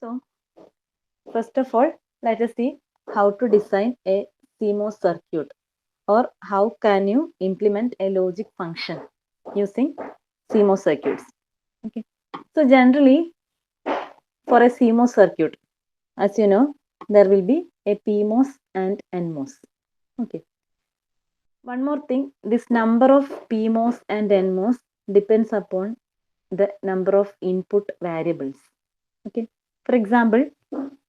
So, first of all, let us see how to design a CMOS circuit, or how can you implement a logic function using CMOS circuits. Okay. So, generally, for a CMOS circuit, as you know, there will be a PMOS and NMOS. Okay. One more thing, this number of PMOS and NMOS depends upon the number of input variables. Okay. For example,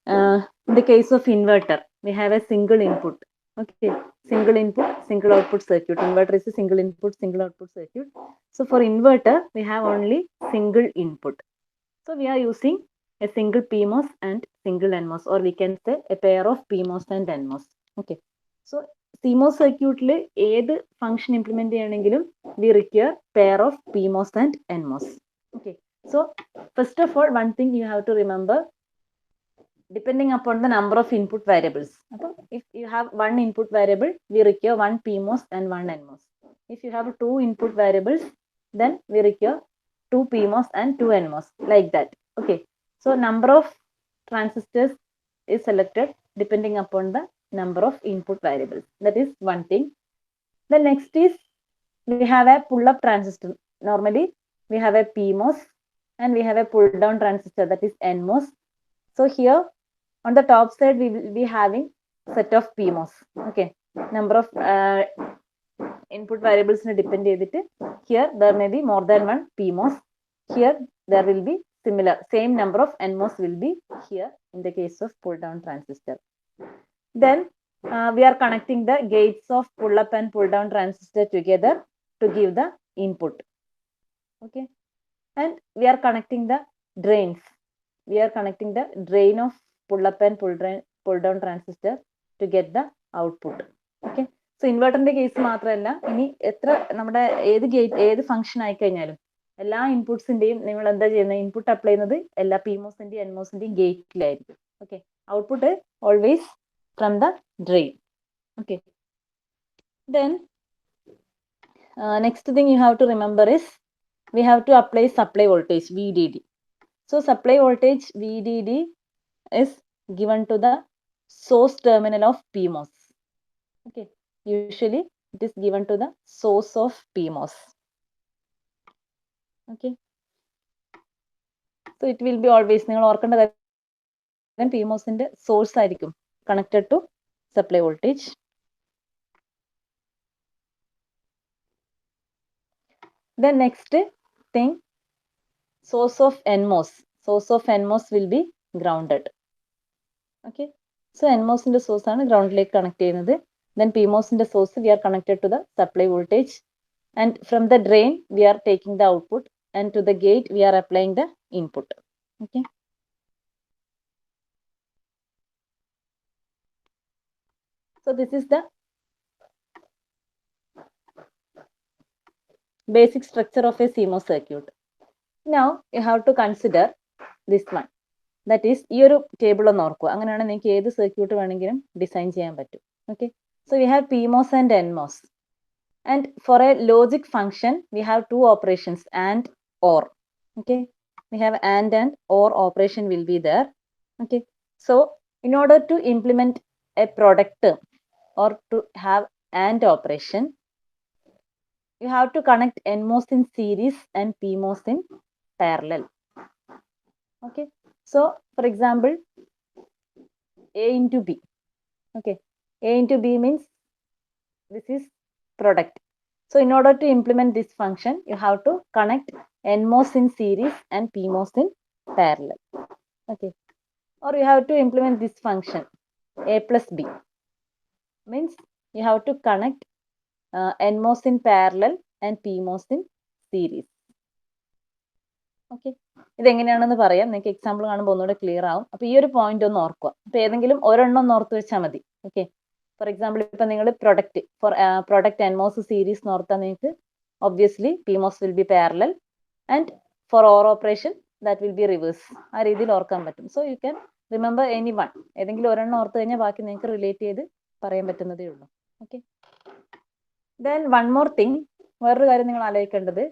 in the case of inverter, we have a single input. Okay, single input, single output circuit. Inverter is a single input, single output circuit. So for inverter, we have only single input. So we are using a single PMOS and single NMOS, or we can say a pair of PMOS and NMOS. Okay. So CMOS circuit le ഏത് function implement ചെയ്യണമെങ്കിലും we require pair of PMOS and NMOS. Okay. So first of all, one thing you have to remember, depending upon the number of input variables. If you have one input variable, we require one PMOS and one NMOS. If you have two input variables, then we require two PMOS and two NMOS, like that. Okay. So number of transistors is selected depending upon the number of input variables. That is one thing. The next is, we have a pull-up transistor. Normally, we have a PMOS and we have a pull-down transistor, that is NMOS. So here on the top side, we will be having set of PMOS. Okay, number of input variables depend edittu. Here there may be more than one PMOS. Here there will be similar, same number of NMOS will be here in the case of pull down transistor. Then we are connecting the gates of pull up and pull down transistor together to give the input. Okay, and we are connecting the drains. We are connecting the drain of pull up and pull down transistor to get the output. Okay. So ഇൻവെർട്ടറിന്റെ case മാത്രമല്ല, ഇനി എത്ര നമ്മുടെ ഏത് gate ഏത് function ആയി കഴിഞ്ഞാലും എല്ലാ ഇൻപുട്സിന്റെയും നിങ്ങൾ എന്താ ചെയ്യുന്നത്, ഇൻപുട്ട് അപ്ലൈ ചെയ്യുന്നത് എല്ലാ PMOSന്റെയും NMOSന്റെയും ഗേറ്റിലായിരിക്കും. Okay, output always from the drain. Okay, then next thing you have to remember is, we have to apply supply voltage VDD. So supply voltage VDD is given to the source terminal of PMOS. Okay, usually it is given to the source of PMOS. Okay, so it will be always, നിങ്ങൾ ഓർക്കേണ്ട കാര്യം PMOSന്റെ source ആയിരിക്കും connected to supply voltage. Then next thing, source of NMOS. Source of NMOS will be grounded. Okay, so NMOSന്റെ source ആണ് ഗ്രൗണ്ടിലേക്ക് connect ചെയ്യുന്നത്. Then PMOSന്റെ source we are connected to the supply voltage, and from the drain we are taking the output, and to the gate we are applying the input. Okay, so this is the basic structure of a CMOS circuit. Now you have to consider this one, that is ഈ ഒരു table ഒന്ന് ഓർക്കുക. അങ്ങനെയാണ് നിങ്ങൾക്ക് ഏത് circuit വേണമെങ്കിലും design ചെയ്യാൻ പറ്റും. Okay, so we have PMOS and NMOS, and for a logic function we have two operations, and or. Okay, we have and or operation will be there. Okay, so in order to implement a product term or to have and operation, you have to connect NMOS in series and PMOS in parallel. Okay, so for example, A into B. Okay, A into B means this is product. So in order to implement this function, you have to connect NMOS in series and PMOS in parallel. Okay, or you have to implement this function A plus B, means you have to connect NMOS in parallel and PMOS in series. Okay, ഇതെങ്ങനെയാണെന്ന് പറയാം, നിങ്ങൾക്ക് example കാണുമ്പോൾ ഒന്നുകൂടെ clear ആവും. അപ്പോൾ ഈ ഒരു point ഒന്ന് ഓർക്കുക. അപ്പോൾ ഏതെങ്കിലും ഒരെണ്ണം ഒന്ന് ഓർത്ത് വെച്ചാൽ മതി. ഓക്കെ, ഫോർ എക്സാമ്പിൾ ഇപ്പം നിങ്ങൾ പ്രൊഡക്റ്റ് NMOS സീരീസ് എന്ന് ഓർത്താൽ നിങ്ങൾക്ക് obviously PMOS will be parallel, and for or operation that will be reverse. ആ രീതിയിൽ ഓർക്കാൻ പറ്റും. So you can remember any one, ഏതെങ്കിലും ഒരെണ്ണം ഓർത്ത് കഴിഞ്ഞാൽ ബാക്കി നിങ്ങൾക്ക് റിലേറ്റ് ചെയ്ത് പറയാൻ പറ്റുന്നതേ ഉള്ളൂ. Okay, then one more thing, വേറൊരു കാര്യം നിങ്ങൾ ആലോചിക്കേണ്ടത്,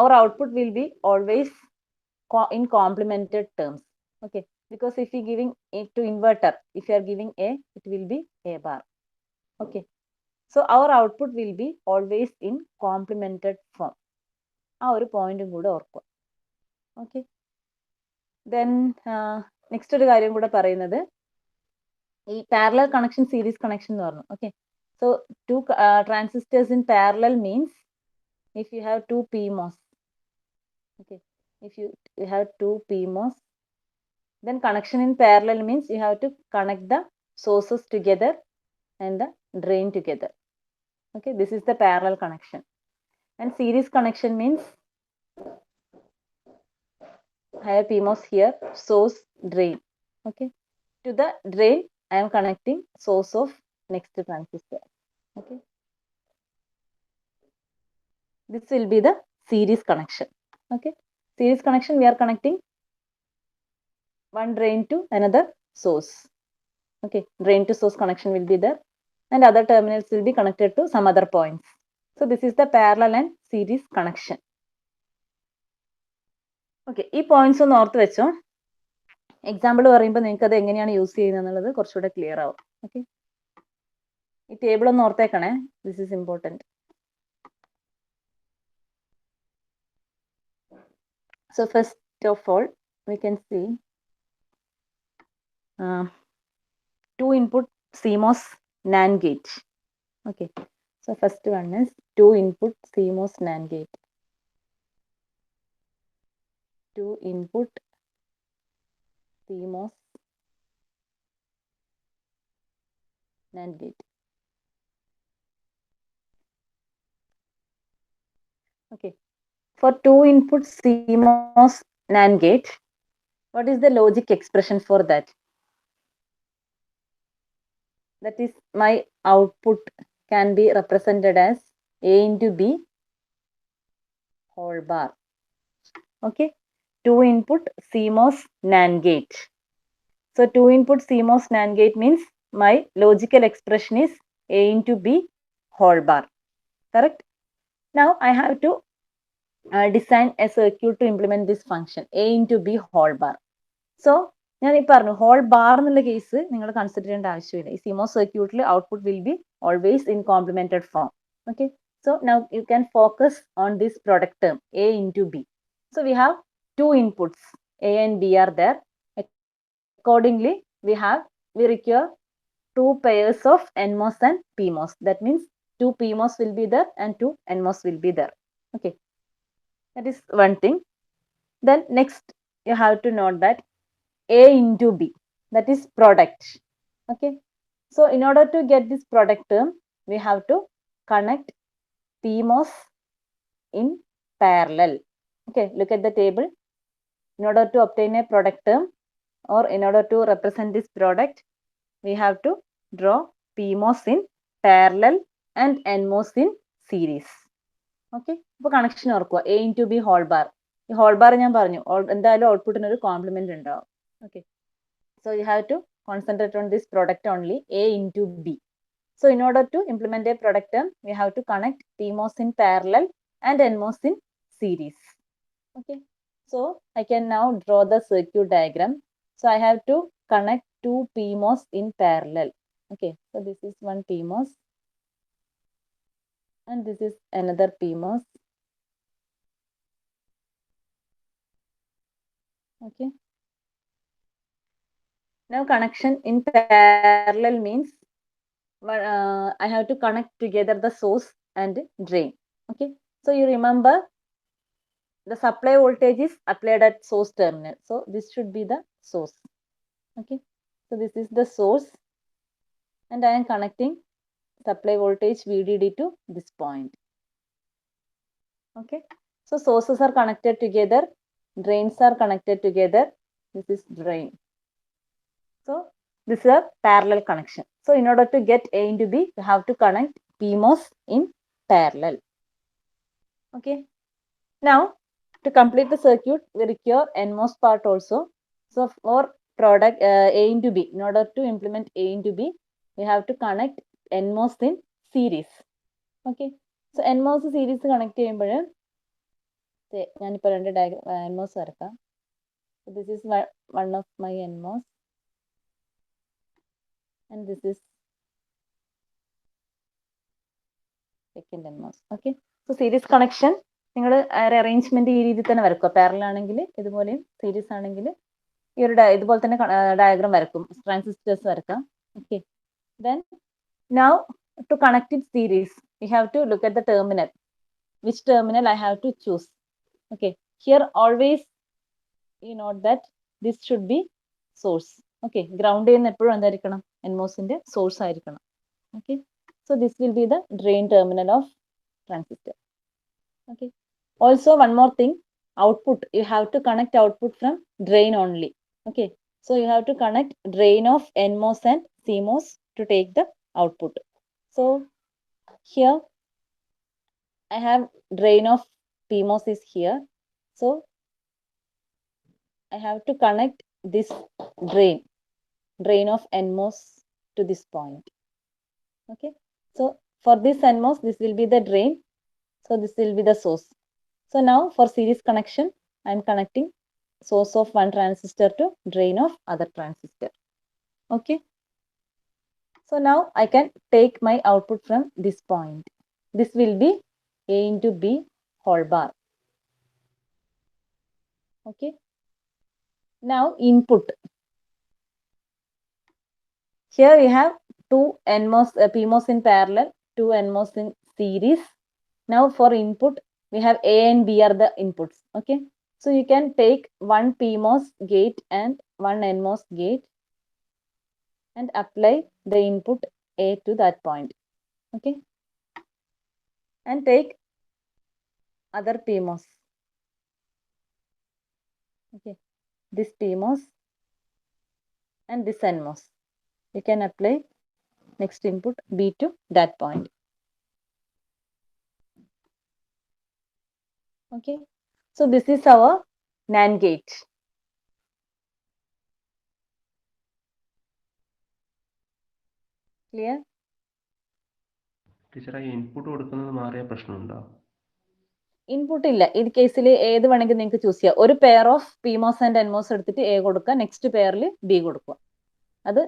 our output will be always in complemented terms. Okay, because if you giving it to inverter, if you are giving A, it will be A bar. Okay, so our output will be always in complemented form. ആ ഒരു പോയിന്റും കൂടെ ഓർക്കുക. Okay, then next ഒരു കാര്യം കൂടെ പറയുന്നത് ഈ പാരലൽ കണക്ഷൻ, സീരീസ് കണക്ഷൻ എന്ന് പറഞ്ഞു. Okay, so two transistors in parallel means if you have two PMOS, okay, if you have two PMOS, then connection in parallel means you have to connect the sources together and the drain together. Okay, this is the parallel connection. And series connection means I have PMOS here, source, drain. Okay, to the drain I am connecting source of next transistor. Okay, this will be the series connection. Okay, series connection, we are connecting one drain to another source. Okay, drain to source connection will be there, and other terminals will be connected to some other points. So this is the parallel and series connection. Okay, ഈ points ഒന്ന് ഓർത്ത് വെച്ചോ. Example പറയുമ്പോൾ നിങ്ങൾക്ക് അത് എങ്ങനെയാണ് use ചെയ്യുന്നത് എന്നുള്ളത് കുറച്ചുകൂടെ ക്ലിയർ ആവും. ഓക്കെ, ഈ ടേബിൾ ഒന്ന് ഓർത്തേക്കണേ, this is important. So first of all, we can see 2 input CMOS NAND gate. Okay, so first one is 2 input CMOS NAND gate. 2 input CMOS NAND gate. Okay, for 2 input CMOS NAND gate, what is the logic expression for that? That is, my output can be represented as A into B whole bar. Okay, 2 input CMOS NAND gate. So 2 input CMOS NAND gate means my logical expression is A into B whole bar. Correct? Now I have to design a circuit to implement this function A into B whole bar. So ഞാൻ ഈ പറഞ്ഞു whole bar എന്നുള്ള case നിങ്ങൾ consider ചെയ്യേണ്ട ആവശ്യമില്ല. ഈ CMOS സർക്യൂട്ടിൽ output will be always in complimented form. Okay, so now you can focus on this product term A into B. So we have 2 inputs, A and B are there. Accordingly, we require 2 pairs of NMOS and PMOS. That means 2 PMOS will be there and 2 NMOS will be there. Okay, that is one thing. Then next you have to note that A into B, that is product. Okay, so in order to get this product term, we have to connect PMOS in parallel. Okay, look at the table. In order to obtain a product term or in order to represent this product, we have to draw PMOS in parallel and NMOS in series. Okay, അപ്പോൾ connection ഓർക്കുക A into B whole bar. ഈ whole bar ഞാൻ പറഞ്ഞു എന്തായാലും ഔട്ട്പുട്ടിന് ഒരു complement ഉണ്ടാവും. Okay, so you have to concentrate on this product only, A into B. So in order to implement a product term, we have to connect PMOS in parallel and NMOS in series. Okay, so I can now draw the circuit diagram. So I have to connect 2 PMOS in parallel. Okay, so this is one PMOS and this is another PMOS. Okay, now connection in parallel means I have to connect together the source and drain. Okay, so you remember the supply voltage is applied at source terminal, so this should be the source. Okay, so this is the source and I am connecting supply voltage VDD to this point. Okay, so sources are connected together, drains are connected together. This is drain. So this is a parallel connection. So in order to get A into B, we have to connect PMOS in parallel. Okay, now to complete the circuit, we require NMOS part also. So for product A into B, in order to implement A into B, we have to connect NMOS in series. Okay, so NMOS series connect ചെയ്യുമ്പോൾ ഞാനിപ്പോൾ രണ്ട് NMOS വരക്കാം. So this is one of my NMOS, and this is second NMOS. Okay. So series connection നിങ്ങൾ arrangement ഈ രീതിയിൽ തന്നെ വരക്കുക. Parallel ആണെങ്കിൽ ഇതുപോലെയും സീരീസ് ആണെങ്കിൽ ഈ ഒരു ഇതുപോലെ തന്നെ ഡയഗ്രാം വരക്കും, ട്രാൻസിസ്റ്റേഴ്സ് വരക്കാം. Okay. Then now to connect it series, we have to look at the terminal. Which terminal I have to choose? Okay. Here always you note that this should be source. Okay. Ground ചെയ്യുന്ന എപ്പോഴും എന്തായിരിക്കണം? NMOSന്റെ source ആയിരിക്കണം. Okay. So this will be the drain terminal of transistor. Okay. Also one more thing, output. You have to connect output from drain only. Okay. So you have to connect drain of NMOS and CMOS to take the output. So here I have drain of PMOS is here. So I have to connect this drain of NMOS to this point. Okay. So for this NMOS, this will be the drain. So this will be the source. So now for series connection, I am connecting source of one transistor to drain of other transistor. Okay. So now I can take my output from this point. This will be A into B whole bar. Okay. Now input. Here we have two NMOS, PMOS in parallel, two NMOS in series. Now for input, we have A and B are the inputs. Okay. So you can take one PMOS gate and one NMOS gate and apply the input A to that point. Okay. And take other PMOS. Okay. This PMOS and this NMOS. You can apply next input B to that point. Okay. So this is our NAND gate. Clear? ടീച്ചറെ input കൊടുക്കുന്നത് മാറിയ പ്രശ്നമുണ്ടോ? Input ഇല്ല. ഈ കേസിൽ ഏത് വേണമെങ്കിൽ നിങ്ങൾക്ക് ചൂസ് ചെയ്യാം. ഒരു pair of PMOS and NMOS എടുത്തിട്ട് A കൊടുക്കുക, നെക്സ്റ്റ് പെയറിൽ B കൊടുക്കുക. അത്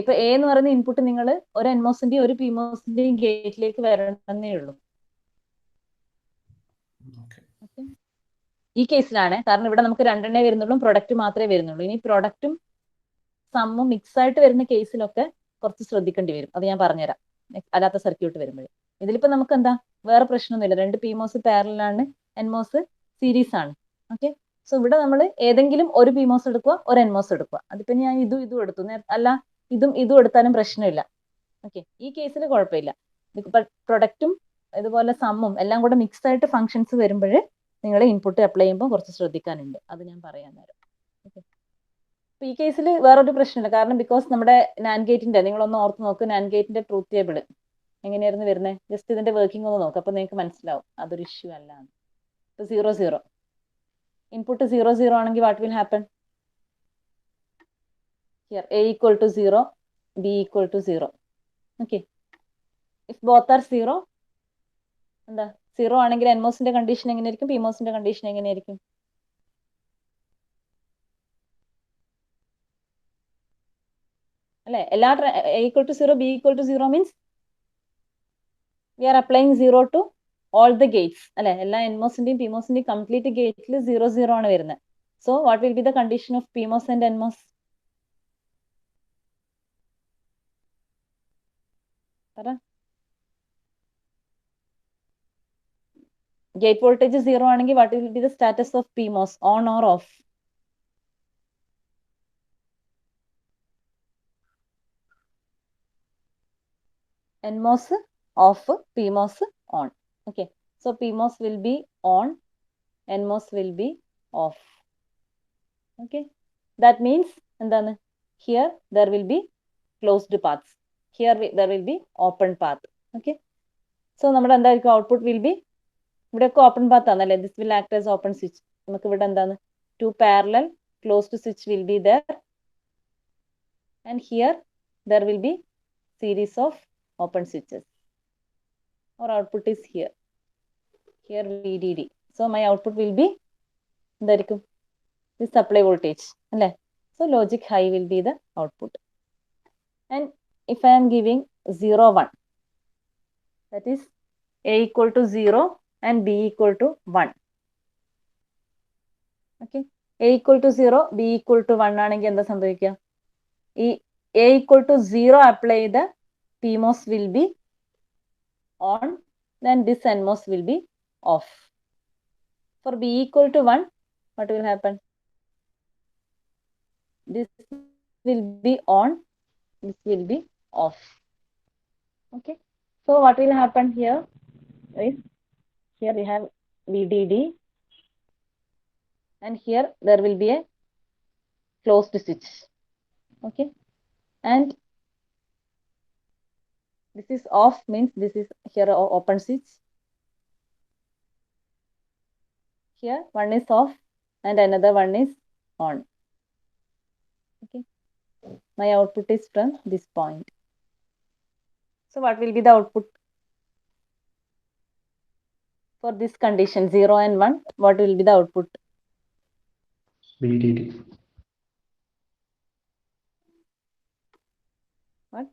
ഇപ്പൊ A എന്ന് പറയുന്ന ഇൻപുട്ട് നിങ്ങൾ ഒരു NMOSന്റെയും ഒരു PMOSന്റെയും ഗേറ്റിലേക്ക് വരണമെന്നേ ഉള്ളൂ. ഈ കേസിലാണ്, കാരണം ഇവിടെ നമുക്ക് രണ്ടെണ്ണേ വരുന്നുള്ളൂ, പ്രൊഡക്റ്റ് മാത്രമേ വരുന്നുള്ളൂ. ഇനി പ്രൊഡക്റ്റും സമ്മും മിക്സ് ആയിട്ട് വരുന്ന കേസിലൊക്കെ കുറച്ച് ശ്രദ്ധിക്കേണ്ടി വരും. അത് ഞാൻ പറഞ്ഞുതരാം അല്ലാത്ത സർക്യൂട്ട് വരുമ്പോൾ. ഇതിലിപ്പോ നമുക്ക് എന്താ വേറെ പ്രശ്നമൊന്നുമില്ല. രണ്ട് PMOS പാരലാണ്, NMOS സീരീസ് ആണ്. ഓക്കെ. സോ ഇവിടെ നമ്മൾ ഏതെങ്കിലും ഒരു PMOS എടുക്കുക, ഒരു NMOS എടുക്കുക. അതിപ്പോ ഞാൻ ഇതും എടുത്തു, അല്ല ഇതും എടുത്താലും പ്രശ്നമില്ല. ഓക്കെ. ഈ കേസിൽ കുഴപ്പമില്ല. പ്രൊഡക്റ്റും ഇതുപോലെ സമ്മും എല്ലാം കൂടെ മിക്സ് ആയിട്ട് ഫങ്ഷൻസ് വരുമ്പോൾ നിങ്ങൾ ഇൻപുട്ട് അപ്ലൈ ചെയ്യുമ്പോൾ കുറച്ച് ശ്രദ്ധിക്കാനുണ്ട്. അത് ഞാൻ പറയാൻ നേരം. ഓക്കെ. അപ്പൊ ഈ കേസിൽ വേറൊരു പ്രശ്നമില്ല, കാരണം ബിക്കോസ് നമ്മുടെ നാൻഡ് ഗേറ്റിന്റെ നിങ്ങളൊന്ന് ഓർത്ത് നോക്ക്, നാൻഡ് ഗേറ്റിന്റെ ട്രൂത്ത് ടേബിൾ എങ്ങനെയായിരുന്നു വരുന്നത്? ജസ്റ്റ് ഇതിന്റെ വർക്കിംഗ് ഒന്ന് നോക്ക്, അപ്പൊ നിങ്ങൾക്ക് മനസ്സിലാവും അതൊരു ഇഷ്യൂ അല്ല. ഇപ്പൊ 0 0 ഇൻപുട്ട് 0 0 ആണെങ്കിൽ what will happen? Here A equal to 0, B equal to 0. Okay. If both are 0, എന്താ 0 ആണെങ്കിൽ NMOSന്റെ കണ്ടീഷൻ എങ്ങനെയായിരിക്കും, PMOSന്റെ കണ്ടീഷൻ എങ്ങനെയായിരിക്കും? അല്ലെ? എല്ലാ A equal to 0, B equal to 0 means we are applying 0 to all the gates. അല്ലെ? എല്ലാ NMOSന്റെയും PMOSന്റെയും complete ഗേറ്റിൽ 0 0 ആണ് വരുന്നത്. So what will be the condition of PMOS and NMOS? പറ. ഗേറ്റ് വോൾട്ടേജ് 0 ആണെങ്കിൽ what will be the status of PMOS, on or of? NMOS off, PMOS on. Okay. So PMOS will be on, NMOS will be off. Okay. That means എന്താണ്? Here there will be closed paths. Here there will be open path. Okay. So നമ്മുടെ എന്തായിരിക്കും? Output will be, ഇവിടെയൊക്കെ open path ആണല്ലേ. This will act as open switch. നമുക്ക് ഇവിടെ എന്താണ്? 2 parallel closed switch will be there, and here there will be series of open switches. Our output is here VDD. So my output will be എന്തായിരിക്കും? this supply voltage. So logic high will be the output. And if I am giving 0, 1, that is A equal to 0 and B equal to 1. Okay. A equal to 0, B equal to 1 ആണെങ്കിൽ എന്താ സംഭവിക്കുക? ഈ A equal to 0 apply the PMOS will be on, then this NMOS will be off. For B equal to 1, what will happen? This will be on, this will be off. Okay. So what will happen here is, here we have VDD, and here there will be a closed switch. Okay. And this is off, means this is here open switch. Here one is off and another one is on. Okay. My output is from this point. So what will be the output? For this condition 0 and 1, what will be the output? VDD. What?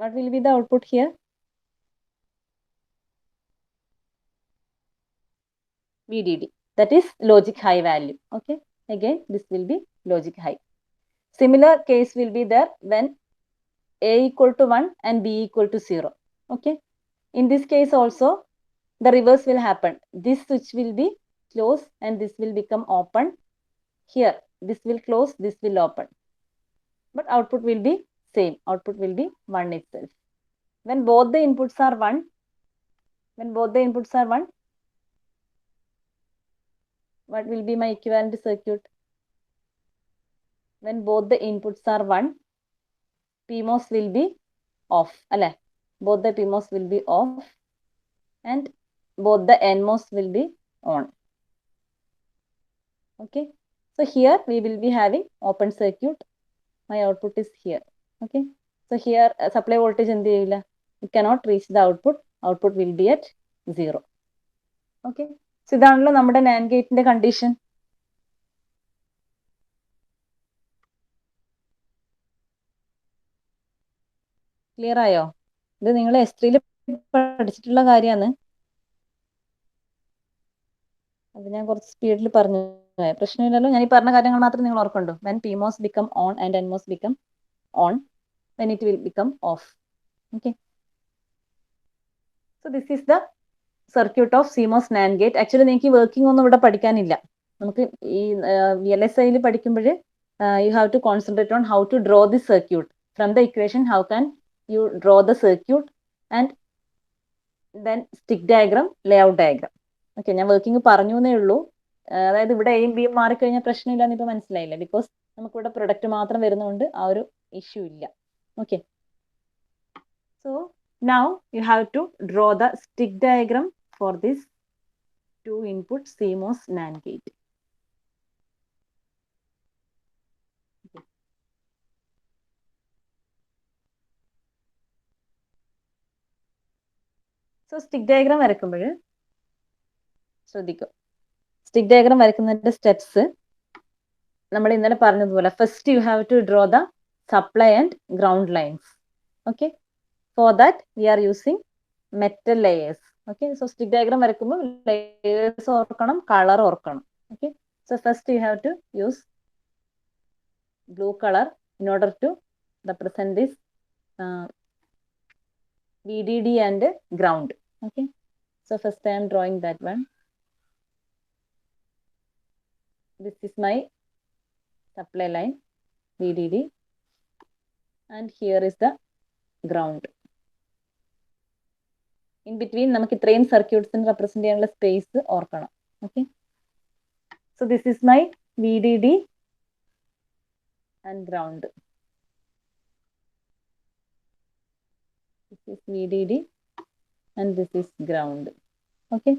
What will be the output here? VDD. That is logic high value. Okay. Again, this will be logic high. Similar case will be there when A equal to 1 and B equal to 0. Okay. In this case also, the reverse will happen. This switch will be closed and this will become open. Here, this will close, this will open. But output will be same. Output will be 1 itself. When both the inputs are 1, what will be my equivalent circuit? When both the inputs are 1, PMOS will be off. Both the PMOS will be off and both the NMOS will be on. Okay. So here we will be having open circuit. My output is here. Okay. So here supply voltage എന്ത് ചെയ്യില്ല, it cannot reach the output. Output will be at 0. Okay. So ഇതാണല്ലോ നമ്മുടെ NAND ഗേറ്റിന്റെ condition. Clear ആയോ? ഇത് നിങ്ങൾ S3 പഠിച്ചിട്ടുള്ള കാര്യമാണ്. അത് ഞാൻ കുറച്ച് സ്പീഡിൽ പറഞ്ഞു. പ്രശ്നമില്ലല്ലോ. ഞാൻ ഈ പറഞ്ഞ കാര്യങ്ങൾ മാത്രം നിങ്ങൾ ഓർക്കുന്നുണ്ടോ? When PMOS become on and NMOS become on, then it will become off. Okay. So this is the circuit of CMOS NAND gate. Actually നിങ്ങൾക്ക് വർക്കിംഗ് ഒന്നും ഇവിടെ പഠിക്കാനില്ല. നമുക്ക് ഈ VLSI പഠിക്കുമ്പോൾ you have to concentrate on how to draw the circuit. From the equation, how can you draw the circuit, and then stick diagram, layout diagram. Okay, ഞാൻ working പറഞ്ഞു എന്നേ ഉള്ളൂ. അതായത് ഇവിടെ എയും ബിയും മാറിക്കഴിഞ്ഞാൽ പ്രശ്നമില്ലാന്ന് ഇപ്പൊ മനസ്സിലായില്ല. ബിക്കോസ് നമുക്കിവിടെ പ്രൊഡക്റ്റ് മാത്രം വരുന്നതുകൊണ്ട് ആ ഒരു ഇഷ്യൂ ഇല്ല. Okay. So now you have to draw the stick diagram for this 2 input CMOS NAND gate. Okay. So stick diagram വരയ്ക്കുമ്പോൾ ശ്രദ്ധിക്കുക. സ്റ്റിക്ക് ഡയഗ്രാം വരയ്ക്കുന്നതിന്റെ സ്റ്റെപ്സ് നമ്മൾ ഇന്നലെ പറഞ്ഞതുപോലെ, first you have to draw the supply and ground lines. Okay. For that we are using metal layers. Okay. So stick diagram വരയ്ക്കുമ്പോൾ layers ഓർക്കണം, colour ഓർക്കണം. Okay. So first you have to use blue colour in order to represent this VDD and ground. Okay. So first I am drawing that one. This is my supply line VDD, and here is the ground. In between നമുക്ക് ഇത്രയും സർക്യൂട്ട്സിന് represent ചെയ്യാനുള്ള space ഓർക്കണം. Okay. So this is my VDD and ground. This is VDD and this is ground. Okay.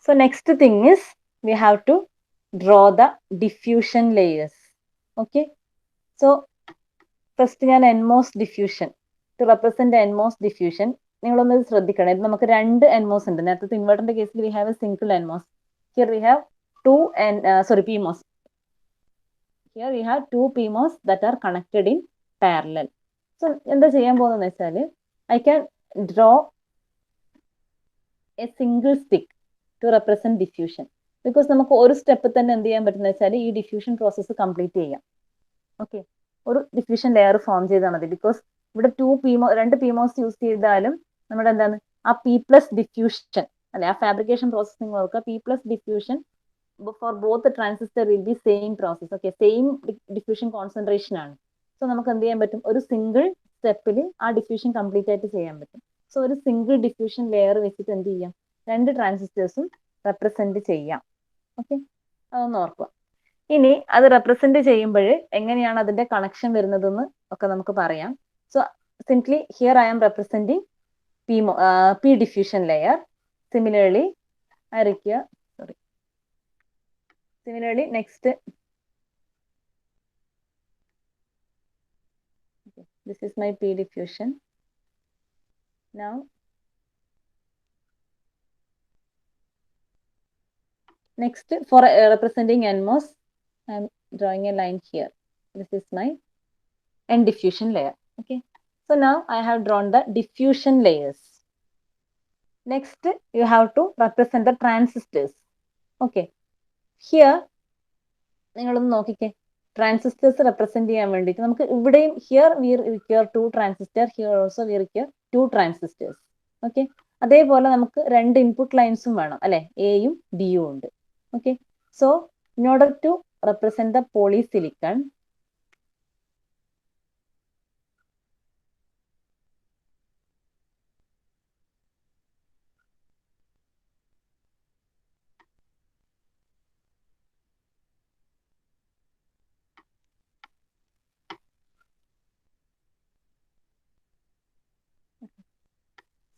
So next thing is we have to draw the diffusion layers. Okay. So first ഞാൻ NMOS diffusion, to represent the NMOS diffusion, നിങ്ങളൊന്ന് ശ്രദ്ധിക്കണം. ഇത് നമുക്ക് രണ്ട് NMOS ഉണ്ട്. നേരത്തെ ഇൻവെർട്ടറിന്റെ കേസിൽ we have a single NMOS. Here we have two PMOS. Here we have two PMOS that are connected in parallel. So എന്താ ചെയ്യാൻ പോകുന്നതെന്ന് വെച്ചാൽ I can draw a single stick to represent diffusion. Because നമുക്ക് ഒരു step തന്നെ എന്ത് ചെയ്യാൻ പറ്റുന്ന വെച്ചാൽ ഈ ഡിഫ്യൂഷൻ പ്രോസസ്സ് കംപ്ലീറ്റ് ചെയ്യാം. ഓക്കെ, ഒരു ഡിഫ്യൂഷൻ ലെയർ ഫോം ചെയ്താൽ മതി. ബിക്കോസ് ഇവിടെ രണ്ട് PMOS യൂസ് ചെയ്താലും നമ്മുടെ എന്താണ് ആ P+ ഡിഫ്യൂഷൻ അല്ലെ, ആ ഫാബ്രിക്കേഷൻ പ്രോസസ് നിങ്ങൾ ഓർക്കുക. P+ diffusion for both the transistor will be same process. Okay, same diffusion concentration ആണ്. സോ നമുക്ക് എന്ത് ചെയ്യാൻ പറ്റും, ഒരു സിംഗിൾ സ്റ്റെപ്പിൽ ആ ഡിഫ്യൂഷൻ കംപ്ലീറ്റ് ആയിട്ട് ചെയ്യാൻ പറ്റും. സോ ഒരു സിംഗിൾ ഡിഫ്യൂഷൻ ലെയർ വെച്ചിട്ട് എന്ത് ചെയ്യാം, രണ്ട് ട്രാൻസിസ്റ്റേഴ്സും റെപ്രസെന്റ് ചെയ്യാം. ഓക്കെ, അതൊന്ന് ഓർക്കുക. ഇനി അത് റെപ്രസെന്റ് ചെയ്യുമ്പോൾ എങ്ങനെയാണ് അതിന്റെ കണക്ഷൻ വരുന്നതെന്ന് ഒക്കെ നമുക്ക് പറയാം. So simply here I am representing P diffusion layer. Similarly, I require Similarly, next, okay, this is my P diffusion. Now, next for representing NMOS, I am drawing a line here. This is my N diffusion layer. Okay, so now I have drawn the diffusion layers. Next, you have to represent the transistors. Okay, here നിങ്ങളൊന്ന് നോക്കിക്കേ, transistors represent ചെയ്യാൻ വേണ്ടിയിട്ട് നമുക്ക് ഇവിടെയും here we require 2 transistor, here also we require 2 transistors. Okay, അതേപോലെ നമുക്ക് രണ്ട് input ലൈൻസും വേണം അല്ലെ, എയും ബിയും ഉണ്ട്. Okay, so in order to represent the polysilicon,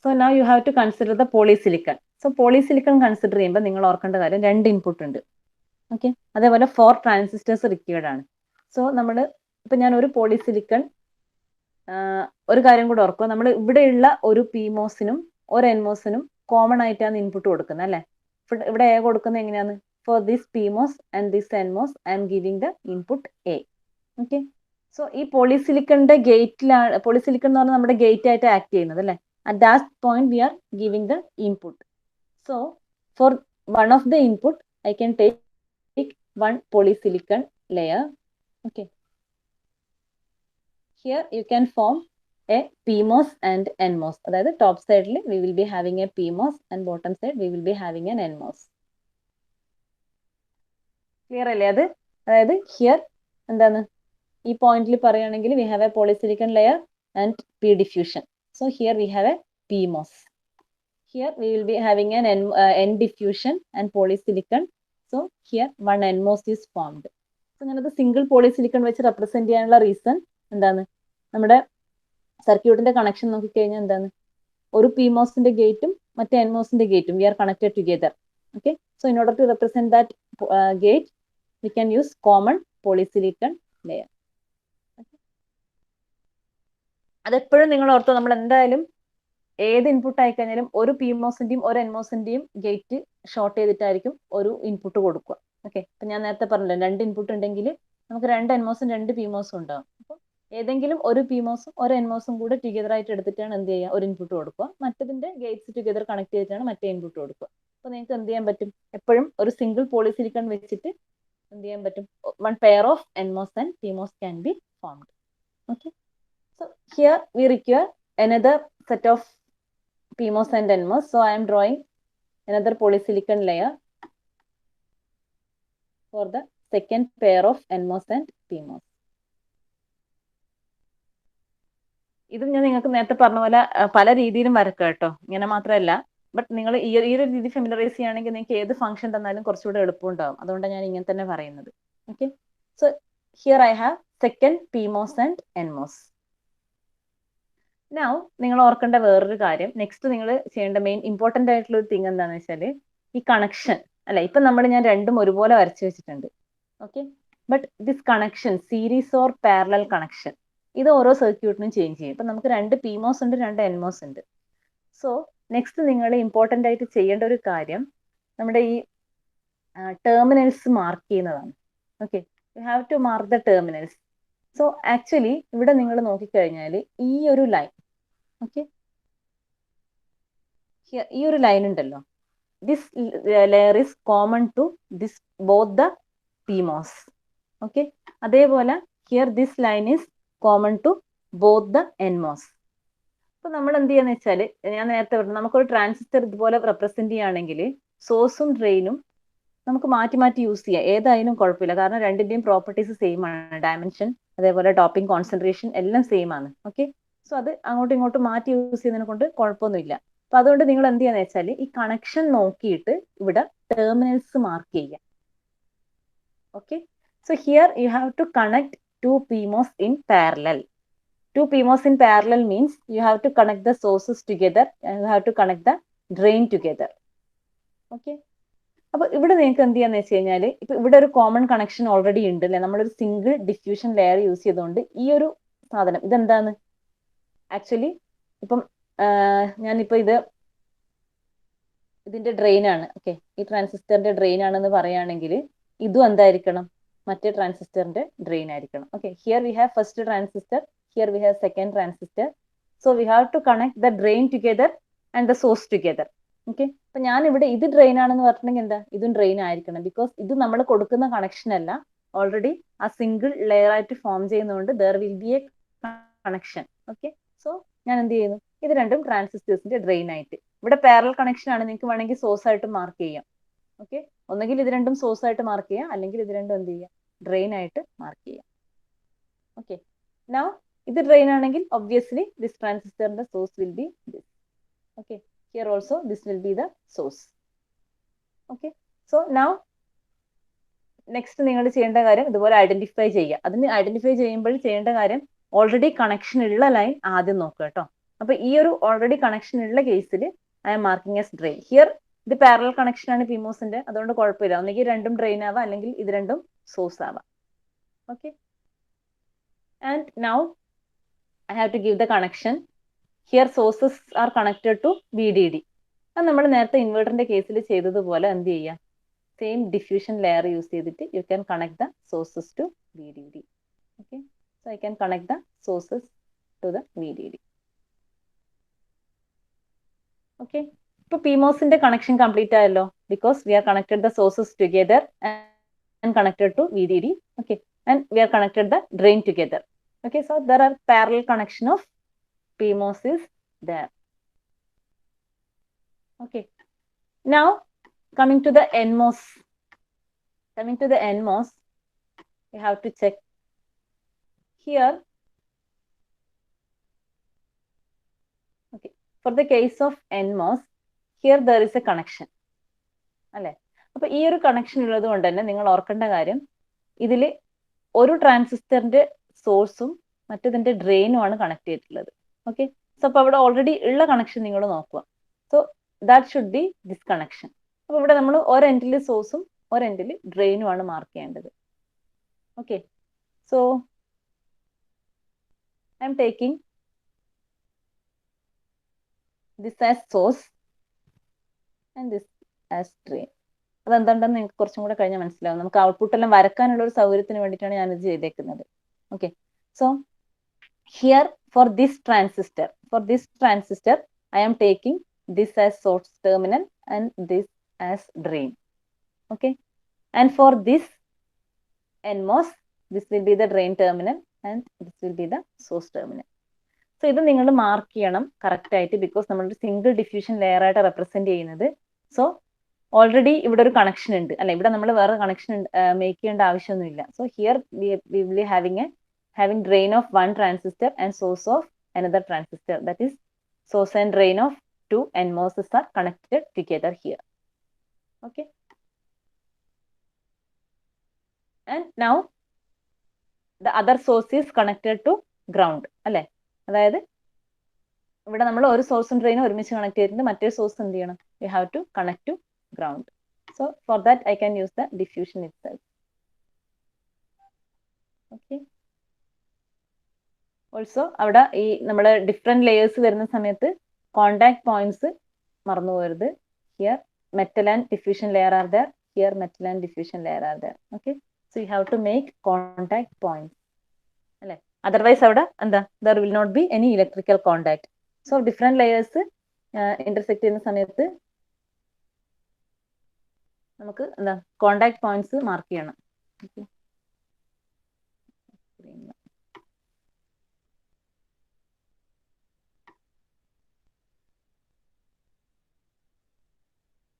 so now you have to consider the polysilicon. So polysilicon consider ചെയ്യുമ്പോൾ നിങ്ങൾ ഓർക്കേണ്ട കാര്യം രണ്ട് ഇൻപുട്ട് ഉണ്ട്. ഓക്കെ, അതേപോലെ 4 ട്രാൻസിസ്റ്റേഴ്സ് റിക്വയർഡ് ആണ്. സോ നമ്മൾ ഇപ്പൊ ഞാൻ ഒരു പോളിസിലിക്കൺ, ഒരു കാര്യം കൂടെ ഓർക്കുക, നമ്മൾ ഇവിടെയുള്ള ഒരു PMOSനും ഒരു NMOSനും കോമൺ ആയിട്ടാണ് ഇൻപുട്ട് കൊടുക്കുന്നത് അല്ലെ. ഇവിടെ എ കൊടുക്കുന്നത് എങ്ങനെയാണ്, for this PMOS and this NMOS I M giving the input A. Okay, so ഈ പോളിസിലിക്കണിന്റെ ഗേറ്റിലാണ്, പോളിസിലിക്കൺ എന്ന് പറഞ്ഞാൽ നമ്മുടെ ഗേറ്റ് ആയിട്ട് ആക്ട് ചെയ്യുന്നത് അല്ലെ. At that point, we are giving the input. So, for one of the input, I can take one polysilicon layer. Okay. Here, you can form a PMOS and NMOS. That is, top side, we will be having a PMOS and bottom side, we will be having an NMOS. Clear അല്ലേ അത്? അതായത് here, എന്താണ് ഈ പോയിന്റിൽ പറയുകയാണെങ്കിൽ we have a polysilicon layer and P diffusion. So here we have a PMOS. Here we will be having an N diffusion and polysilicon. So here one NMOS is formed. So ഞാനത് single polysilicon വെച്ച് represent ചെയ്യാനുള്ള reason എന്താണ്, നമ്മുടെ സർക്യൂട്ടിന്റെ connection നോക്കിക്കഴിഞ്ഞാൽ എന്താണ്, ഒരു PMOSന്റെ ഗേറ്റും മറ്റേ NMOSന്റെ ഗേറ്റും we are connected together. Okay, so in order to represent that gate we can use common polysilicon layer. അതെപ്പോഴും നിങ്ങൾ ഓർത്തോ, നമ്മൾ എന്തായാലും ഏത് ഇൻപുട്ട് ആയി കഴിഞ്ഞാലും ഒരു PMOSന്റെയും ഒരു NMOSന്റെയും ഗേറ്റ് ഷോർട്ട് ചെയ്തിട്ടായിരിക്കും ഒരു ഇൻപുട്ട് കൊടുക്കുക. ഓക്കെ, അപ്പൊ ഞാൻ നേരത്തെ പറഞ്ഞല്ലോ, രണ്ട് ഇൻപുട്ട് ഉണ്ടെങ്കിൽ നമുക്ക് രണ്ട് NMOSും രണ്ട് PMOSും ഉണ്ടാവും. അപ്പോൾ ഏതെങ്കിലും ഒരു PMOSും ഒരു NMOSും കൂടെ ടുഗെദർ ആയിട്ട് എടുത്തിട്ടാണ് എന്ത് ചെയ്യുക, ഒരു ഇൻപുട്ട് കൊടുക്കുക. മറ്റതിന്റെ ഗേറ്റ്സ് ടുഗെദർ കണക്ട് ചെയ്തിട്ടാണ് മറ്റേ ഇൻപുട്ട് കൊടുക്കുക. അപ്പൊ നിങ്ങൾക്ക് എന്ത് ചെയ്യാൻ പറ്റും, എപ്പോഴും ഒരു സിംഗിൾ പോളിസിലിക്കൺ വെച്ചിട്ട് എന്ത് ചെയ്യാൻ പറ്റും, one pair of NMOS and PMOS can be formed. Okay, so here we require another set of PMOS and NMOS. So I am drawing another polysilicon layer for the second pair of NMOS and PMOS. ഇതും ഞാൻ നിങ്ങൾക്ക് നേരത്തെ പറഞ്ഞ പോലെ പല രീതിയിലും വരക്കുക കേട്ടോ, ഇങ്ങനെ മാത്രമല്ല. ബട്ട് നിങ്ങൾ ഈ ഒരു രീതി ഫെമിലറൈസ് ചെയ്യുകയാണെങ്കിൽ നിങ്ങൾക്ക് ഏത് ഫംഗ്ഷൻ തന്നാലും കുറച്ചുകൂടെ എളുപ്പമുണ്ടാവും. അതുകൊണ്ടാണ് ഞാൻ ഇങ്ങനെ തന്നെ പറയുന്നത്. Okay, so here I have second PMOS and NMOS. Now നിങ്ങൾ ഓർക്കേണ്ട വേറൊരു കാര്യം, നെക്സ്റ്റ് നിങ്ങൾ ചെയ്യേണ്ട മെയിൻ ഇമ്പോർട്ടന്റ് ആയിട്ടുള്ള ഒരു തിങ് എന്താണെന്ന് വെച്ചാൽ ഈ കണക്ഷൻ അല്ലെ. ഇപ്പൊ ഞാൻ രണ്ടും ഒരുപോലെ വരച്ചു വെച്ചിട്ടുണ്ട്. Okay, but this connection, series or parallel connection, ഇത് ഓരോ സർക്യൂട്ടിനും ചേഞ്ച് ചെയ്യും. ഇപ്പൊ നമുക്ക് രണ്ട് PMOS ഉണ്ട്, രണ്ട് NMOS ഉണ്ട്. സോ നെക്സ്റ്റ് നിങ്ങൾ ഇമ്പോർട്ടൻ്റ് ആയിട്ട് ചെയ്യേണ്ട ഒരു കാര്യം നമ്മുടെ ഈ ടെർമിനൽസ് മാർക്ക് ചെയ്യുന്നതാണ്. Okay, you have to mark the terminals. So actually ഇവിടെ നിങ്ങൾ നോക്കിക്കഴിഞ്ഞാൽ ഈ ഒരു ലൈൻ, ഓക്കെ, ഈ ഒരു ലൈൻ ഉണ്ടല്ലോ, this layer is common to this both the PMOS. Okay, അതേപോലെ here this line is common to both the NMOS. അപ്പൊ നമ്മൾ എന്ത് ചെയ്യാന്ന് വെച്ചാൽ, ഞാൻ നേരത്തെ പറഞ്ഞു നമുക്കൊരു ട്രാൻസിസ്റ്റർ ഇതുപോലെ റെപ്രസെന്റ് ചെയ്യുകയാണെങ്കിൽ സോഴ്സും ഡ്രെയിനും നമുക്ക് മാറ്റി മാറ്റി യൂസ് ചെയ്യാം, ഏതായാലും കുഴപ്പമില്ല. കാരണം രണ്ടിന്റെയും പ്രോപ്പർട്ടീസ് സെയിം ആണ്, ഡയമെൻഷൻ അതേപോലെ ഡോപ്പിംഗ് കോൺസെൻട്രേഷൻ എല്ലാം സെയിം ആണ്. ഓക്കെ, സോ അത് അങ്ങോട്ടും ഇങ്ങോട്ടും മാറ്റി യൂസ് ചെയ്യുന്നതിനെ കൊണ്ട് കുഴപ്പമൊന്നുമില്ല. അപ്പൊ അതുകൊണ്ട് നിങ്ങൾ എന്ത് ചെയ്യാന്ന് വെച്ചാൽ ഈ കണക്ഷൻ നോക്കിയിട്ട് ഇവിടെ ടെർമിനൽസ് മാർക്ക് ചെയ്യാം. Okay, so here you have to connect two PMOS in parallel. Two PMOS in parallel means you have to connect the sources together and you have to connect the drain together. Okay. അപ്പൊ ഇവിടെ നിങ്ങൾക്ക് എന്ത് ചെയ്യാന്ന് വെച്ച് കഴിഞ്ഞാൽ, ഇപ്പൊ ഇവിടെ ഒരു കോമൺ കണക്ഷൻ ഓൾറെഡി ഉണ്ട് അല്ലെ, നമ്മളൊരു സിംഗിൾ ഡിഫ്യൂഷൻ ലെയർ യൂസ് ചെയ്തുകൊണ്ട് ഈ ഒരു സാധനം ഇതെന്താണ് ആക്ച്വലി, ഇപ്പം ഞാനിപ്പോ ഇതിന്റെ ഡ്രെയിൻ ആണ്. ഓക്കെ, ഈ ട്രാൻസിസ്റ്ററിന്റെ ഡ്രെയിൻ ആണെന്ന് പറയുകയാണെങ്കിൽ ഇതും എന്തായിരിക്കണം, മറ്റേ ട്രാൻസിസ്റ്ററിന്റെ ഡ്രെയിൻ ആയിരിക്കണം. Okay, here we have first transistor, here we have second transistor. So we have to connect the drain together and the source together. Okay, അപ്പൊ ഞാൻ ഇവിടെ ഇത് ഡ്രെയിൻ ആണെന്ന് പറഞ്ഞിട്ടുണ്ടെങ്കിൽ എന്താ, ഇതും ഡ്രെയിൻ ആയിരിക്കണം. ബിക്കോസ് ഇത് നമ്മൾ കൊടുക്കുന്ന കണക്ഷൻ അല്ല, ഓൾറെഡി ആ സിംഗിൾ ലെയർ ആയിട്ട് ഫോം ചെയ്യുന്നതുകൊണ്ട് there will be A connection. Okay, so ഞാൻ എന്ത് ചെയ്യുന്നു, ഇത് രണ്ടും ട്രാൻസിസ്റ്റേഴ്സിന്റെ ഡ്രെയിൻ ആയിട്ട്. ഇവിടെ പാരലൽ കണക്ഷൻ ആണ്, നിങ്ങൾക്ക് വേണമെങ്കിൽ സോഴ്സ് ആയിട്ട് മാർക്ക് ചെയ്യാം. ഓക്കെ, ഒന്നെങ്കിൽ ഇത് രണ്ടും സോഴ്സ് ആയിട്ട് മാർക്ക് ചെയ്യാം, അല്ലെങ്കിൽ ഇത് രണ്ടും എന്ത് ചെയ്യാം, ഡ്രെയിൻ ആയിട്ട് മാർക്ക് ചെയ്യാം. ഓക്കെ, നൗ ഇത് ഡ്രെയിൻ ആണെങ്കിൽ ഒബ്വിയസ്ലി ദിസ് ട്രാൻസിസ്റ്ററിന്റെ source will be this. Okay, here also this will be the source. Okay, so now next നിങ്ങൾ ചെയ്യേണ്ട കാര്യം ഇതുപോലെ ഐഡന്റിഫൈ ചെയ്യുക. അതിന് ഐഡന്റിഫൈ ചെയ്യുമ്പോൾ ചെയ്യേണ്ട കാര്യം ഓൾറെഡി കണക്ഷൻ ഉള്ള ലൈൻ ആദ്യം നോക്കുക കേട്ടോ. അപ്പൊ ഈ ഒരു ഓൾറെഡി കണക്ഷൻ ഉള്ള കേസിൽ I M marking S drain. Here ഇത് പാരലൽ കണക്ഷൻ ആണ് PMOSന്റെ, അതുകൊണ്ട് കുഴപ്പമില്ല, ഒന്നെങ്കിൽ രണ്ടും ഡ്രെയിൻ ആവാം അല്ലെങ്കിൽ ഇത് രണ്ടും സോഴ്സ് ആവാം. Okay, and now I have to give the connection. Here sources are connected to VDD. അത് നമ്മൾ നേരത്തെ ഇൻവെർട്ടറിന്റെ കേസിൽ ചെയ്തതുപോലെ എന്ത് ചെയ്യാം, സെയിം ഡിഫ്യൂഷൻ ലെയർ യൂസ് ചെയ്തിട്ട് you can connect the sources to VDD. Okay, so I can connect the sources to the VDD. Okay, ഇപ്പൊ PMOSന്റെ കണക്ഷൻ കംപ്ലീറ്റ് ആയല്ലോ, because we are connected the sources together and connected to VDD. Okay, and we are connected the drain together. Okay, so there are parallel connection of PMOS is there. Okay, now coming to the NMOS. Coming to the NMOS, you have to check here. Okay, for the case of NMOS, here there is a connection. അല്ലേ, അപ്പൊ ഈ ഒരു connection ഉള്ളത് കൊണ്ട് തന്നെ നിങ്ങൾ ഓർക്കേണ്ട കാര്യം, ഇതില് ഒരു ട്രാൻസിസ്റ്ററിന്റെ സോഴ്സും മറ്റേതിന്റെ ഡ്രെയിനും ആണ് കണക്ട് ചെയ്തിട്ടുള്ളത്. ഓക്കെ, സോ അപ്പൊ അവിടെ ഓൾറെഡി ഉള്ള കണക്ഷൻ നിങ്ങൾ നോക്കുക. So that should be this connection. അപ്പൊ ഇവിടെ നമ്മൾ ഒരെൻഡിൽ സോഴ്സും ഒരെൻഡിൽ ഡ്രെയിനും ആണ് മാർക്ക് ചെയ്യേണ്ടത്. Okay, so I am taking this as source and this as drain. അതെന്തുണ്ടെന്ന് നിങ്ങൾക്ക് കുറച്ചും കൂടെ കഴിഞ്ഞാൽ മനസ്സിലാവും. നമുക്ക് ഔട്ട്പുട്ട് എല്ലാം വരക്കാനുള്ള ഒരു സൗകര്യത്തിന് വേണ്ടിയിട്ടാണ് ഞാനിത് ചെയ്തേക്കുന്നത്. Okay, so here for this transistor I am taking this as source terminal and this as drain. Okay, and for this NMOS this will be the drain terminal and this will be the source terminal. So ഇത് നിങ്ങൾ mark ചെയ്യണം correct ആയിട്ട്, because നമ്മളൊരു single diffusion layer ആയിട്ട് represent ചെയ്യുന്നത്. So already ഇവിടെ ഒരു connection ഉണ്ട് അല്ലെ, ഇവിടെ നമ്മൾ വേറെ കണക്ഷൻ മേക്ക് ചെയ്യേണ്ട ആവശ്യമൊന്നുമില്ല. So here we will having drain of one transistor and source of another transistor, that is source and drain of two NMOSs are connected together here. Okay, and now the other source is connected to ground അല്ലെ, അതായത് ഇവിടെ നമ്മൾ ഒരു സോഴ്സും ഡ്രെയിനും ഒരുമിച്ച് connect ചെയ്തിട്ട് മറ്റേ സോഴ്സ് എന്ത് ചെയ്യണം, you have to connect to ground. So for that I can use the diffusion itself. Okay, also അവിടെ ഈ നമ്മുടെ ഡിഫറെന്റ് ലെയേഴ്സ് വരുന്ന സമയത്ത് contact points marnu varudhu. Here metal and diffusion layer are there. Here metal and diffusion layer are there. Okay, so you have to make contact points. Otherwise there will not be any electrical contact. So different layers intersect ചെയ്യുന്ന സമയത്ത് നമുക്ക് contact points mark ചെയ്യണം.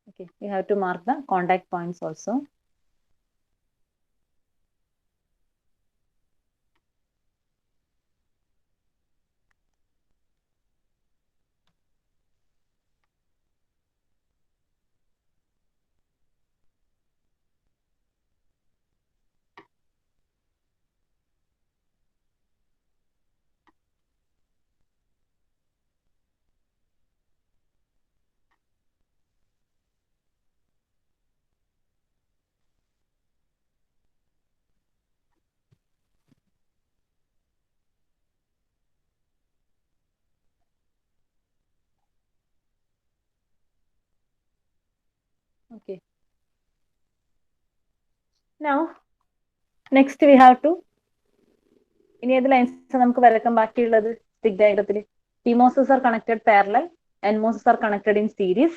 Okay, you have to mark the contact points also. Okay. Now, next we have to ഇനി ഏത് lines നമുക്ക് വരക്കാൻ ബാക്കിയുള്ളത് stick ഡയഗ്രത്തിൽ. PMOSes are connected parallel, NMOSes are connected in series.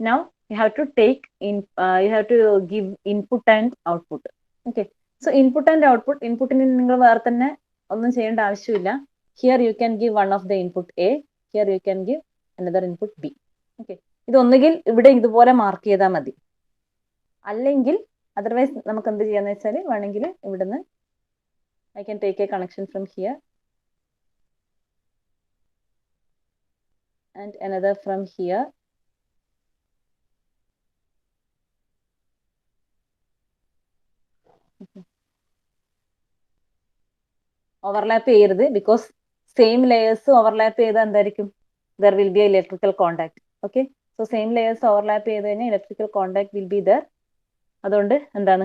Now you have to take in you have to give input and output. Okay, so input and output, inputന് നിങ്ങൾ വേറെ തന്നെ ഒന്നും ചെയ്യേണ്ട ആവശ്യമില്ല. Here you can give one of the input A, here you can give another input B. Okay, ഇത് ഒന്നുകിൽ ഇവിടെ ഇതുപോലെ മാർക്ക് ചെയ്താൽ മതി, അല്ലെങ്കിൽ അതർവൈസ് നമുക്ക് എന്ത് ചെയ്യാന്ന് വെച്ചാൽ വേണമെങ്കിൽ ഇവിടുന്ന് I can take a connection from here and another from here. Overlap ചെയ്യരുത്, because same layers overlap ചെയ്താൽ എന്തായിരിക്കും, there will be electrical contact. Okay, so same layers overlap ചെയ്ത് കഴിഞ്ഞാൽ electrical contact will be there. അതുകൊണ്ട് എന്താണ്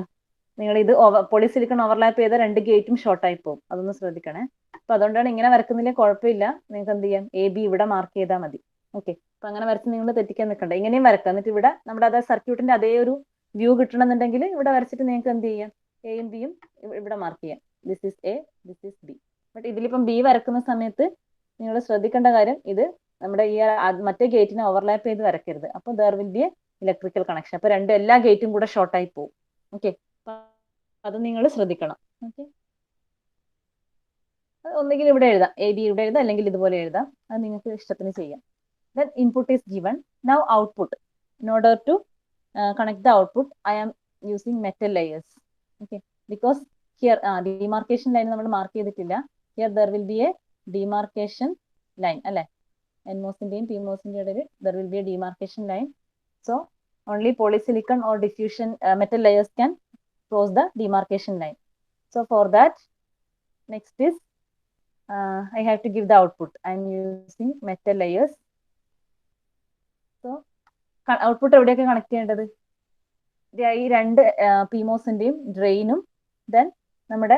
നിങ്ങൾ ഇത് polysilicon overlap ചെയ്ത രണ്ട് ഗേറ്റും ഷോർട്ട് ആയി പോകും, അതൊന്ന് ശ്രദ്ധിക്കണേ. അപ്പൊ അതുകൊണ്ടാണ് ഇങ്ങനെ വരക്കുന്നില്ല, കുഴപ്പമില്ല, നിങ്ങൾക്ക് എന്ത് ചെയ്യാം, AB ഇവിടെ മാർക്ക് ചെയ്താൽ മതി. ഓക്കെ, അപ്പൊ അങ്ങനെ വരച്ച് നിങ്ങൾ തെറ്റിക്കാൻ നിൽക്കണ്ട, ഇങ്ങനെയും വരക്കാം. എന്നിട്ട് ഇവിടെ നമ്മുടെ അതേ സർക്യൂട്ടിന്റെ അതേ ഒരു വ്യൂ കിട്ടണമെന്നുണ്ടെങ്കിൽ ഇവിടെ വരച്ചിട്ട് നിങ്ങൾക്ക് എന്ത് ചെയ്യാം, എയും ബിയും ഇവിടെ മാർക്ക് ചെയ്യാം. This is A, this is B. But ഇതിലിപ്പം ബി വരക്കുന്ന സമയത്ത് നിങ്ങൾ ശ്രദ്ധിക്കേണ്ട കാര്യം, ഇത് നമ്മുടെ ഈ മറ്റേ ഗേറ്റിനെ ഓവർലാപ്പ് ചെയ്ത് വരക്കരുത്. അപ്പൊ there will be A electrical connection. അപ്പൊ എല്ലാ ഗേറ്റും കൂടെ ഷോർട്ട് ആയി പോകും. ഓക്കെ, അത് നിങ്ങൾ ശ്രദ്ധിക്കണം. ഓക്കെ, ഒന്നുകിൽ ഇവിടെ എഴുതാം, AB ഇവിടെ എഴുതാം, അല്ലെങ്കിൽ ഇതുപോലെ എഴുതാം, അത് നിങ്ങൾക്ക് ഇഷ്ടത്തിന് ചെയ്യാം. Then input is given. Now output. In order to connect the output, I am using metal layers. Okay, because here demarcation line നമ്മൾ മാർക്ക് ചെയ്തിട്ടില്ല. Here there will be a demarcation line, അല്ലെ? NMOSന്റെയും PMOSന്റെയും ഇടയിൽ there will be a demarcation line. So only polysilicon or diffusion metal layers can cross the demarcation line. So for that, next is I have to give the output. I am using metal layers. So output എവിടെയൊക്കെ connect ചെയ്യേണ്ടത്, ഈ രണ്ട് PMOSന്റെയും ഡ്രെയിനും then നമ്മുടെ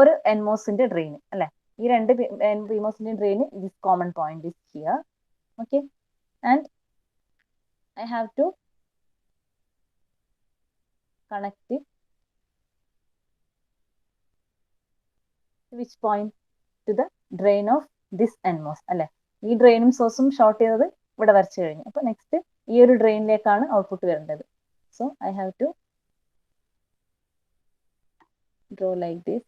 ഒരു NMOSന്റെ ഡ്രെയിനും, അല്ലെ? ഈ രണ്ട് PMOSന്റെയും ഡ്രെയിന് this common point is here. Okay, and I have to connect it which point to the drain of this NMOS, അല്ലെ? ഈ ഡ്രെയിനും സോഴ്സും ഷോർട്ട് ചെയ്തത് ഇവിടെ വരച്ചു കഴിഞ്ഞു. അപ്പൊ നെക്സ്റ്റ് ഈ ഒരു ഡ്രെയിനിലേക്കാണ് ഔട്ട്പുട്ട് വരേണ്ടത്. So I have to draw like this.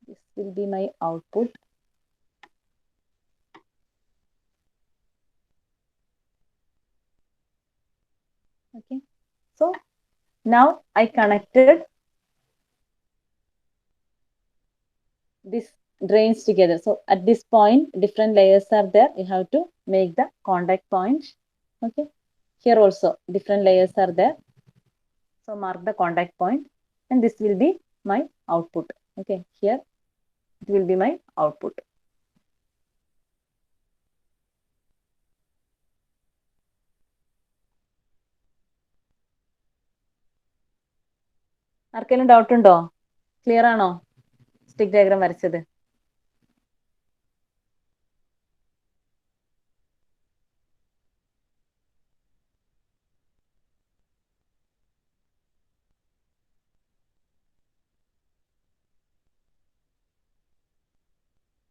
This will be my output. Okay, so now I connected these drains together. So at this point, different layers are there. You have to make the contact point. Okay, here also different layers are there. So mark the contact point, and this will be my output. Okay, here it will be my output. ആർക്കെങ്കിലും doubt ഉണ്ടോ? Clear ആണോ stick diagram വരച്ചത്?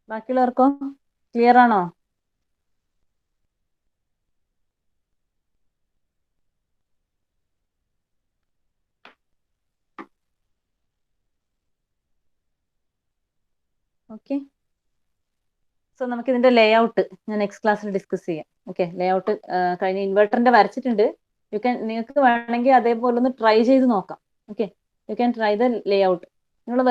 ബാക്കിയുള്ളവർക്കോ clear ആണോ? Okay, so നമുക്ക് ഇതിന്റെ ലേ out ഞാൻ next ക്ലാസ്സിൽ discuss ചെയ്യാം. ഓക്കെ, ലേ ഔട്ട് കഴിഞ്ഞ ഇൻവെർട്ടറിന്റെ വരച്ചിട്ടുണ്ട്. നിങ്ങൾക്ക് വേണമെങ്കിൽ അതേപോലെ ഒന്ന് ട്രൈ ചെയ്ത് നോക്കാം. Okay, you can try the Leh out.